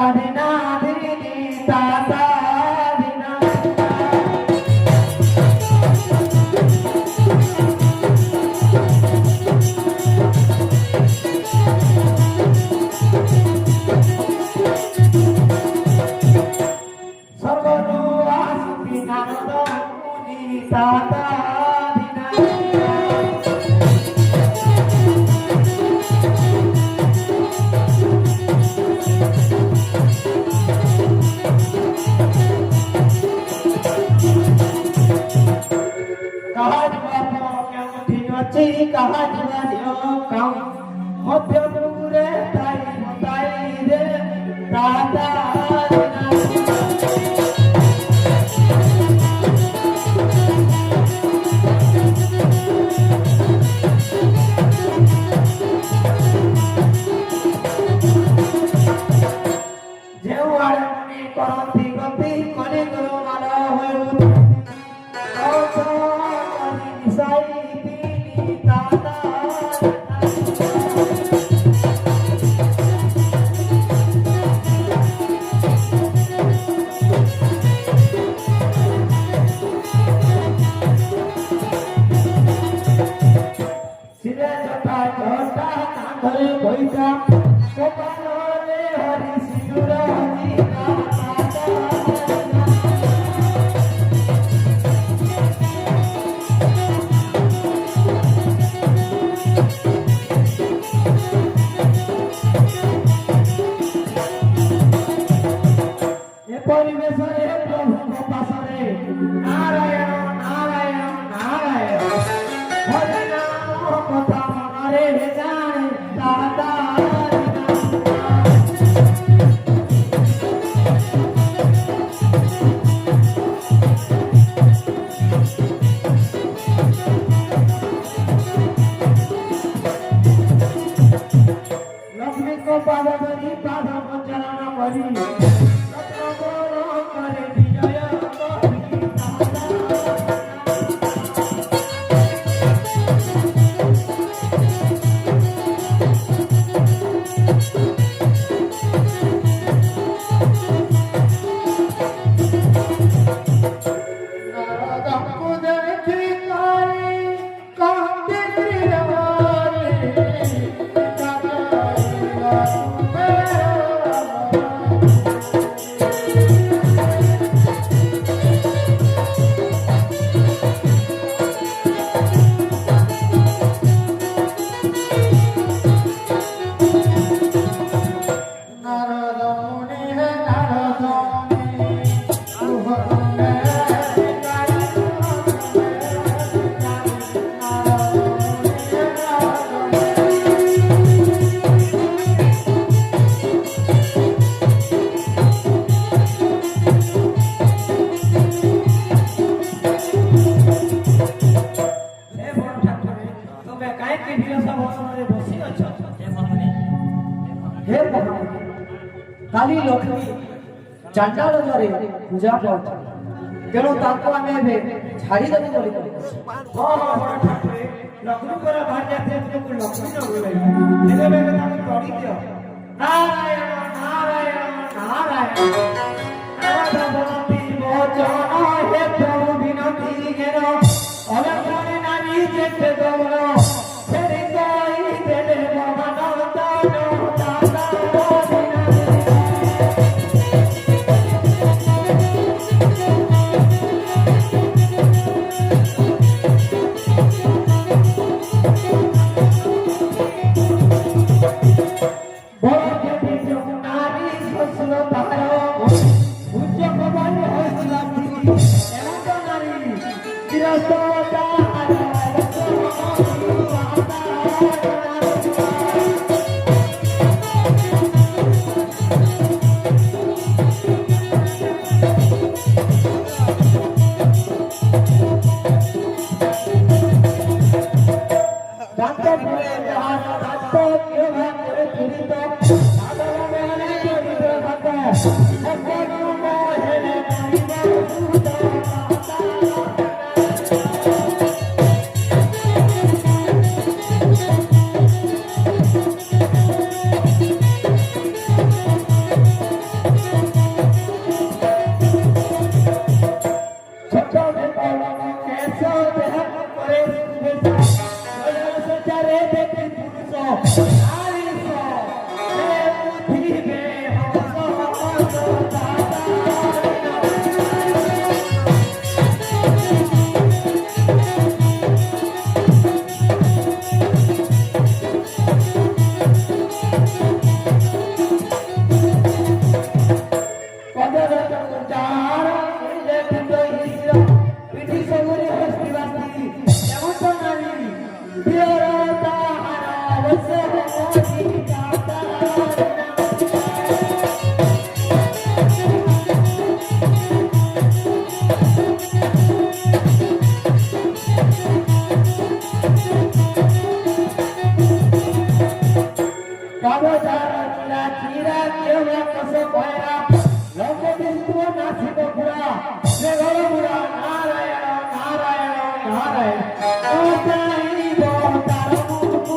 धिना धिनी ताता धिना सर्वनु आसुति नारद मुनि ताता कहा जीवा काम मध्य दूरे ताई रे दादा करती गति कने करो माला होय निसाई दीनी ताता सिरे जटा जटा कांधरे बैठा कोपाले हरि सिंदूर हरि परिवेशरे प्रभु पासरे नारायण नारायण नारायण हरे नाम कथा मनरे जाने दादा लक्ष्मी को पाद धरी पाद चरण करी खाली लक्ष्मी चांडाल द्वारे पूजा पाठ तेणु ताको आमे छाड़ी देबो बोली हां हां बड़ ठाकुरे लक्ष्मी कर बाहर जाते को लक्ष्मी न बोले धीरे धीरे ताको तोड़ी दियो नारायण नारायण नारायण राधा बोलती वचन हे प्रभु विनती केरो अलग नारी जेते दोरो फेरी कोई देले भगवान तानो दादा କିଏ କଷ କହିଲା ଲୋକ ଦିଶୁଥିବ ନାସିବ ପୁରା ସେ ଘର ପୁରା ନାରାୟଣ ନାରାୟଣ ନାରାୟଣ ତାର ପୁରା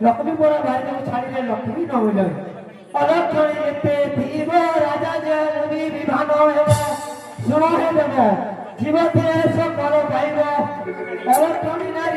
लक्ष्मी बोला भाई को छाड़ी लक्ष्मी न होइले अलक्षणी एते थीब राजा जलबी विभान हेबो सुनो हे देबो जीवते सकल पाइबो अलक्षणी नारी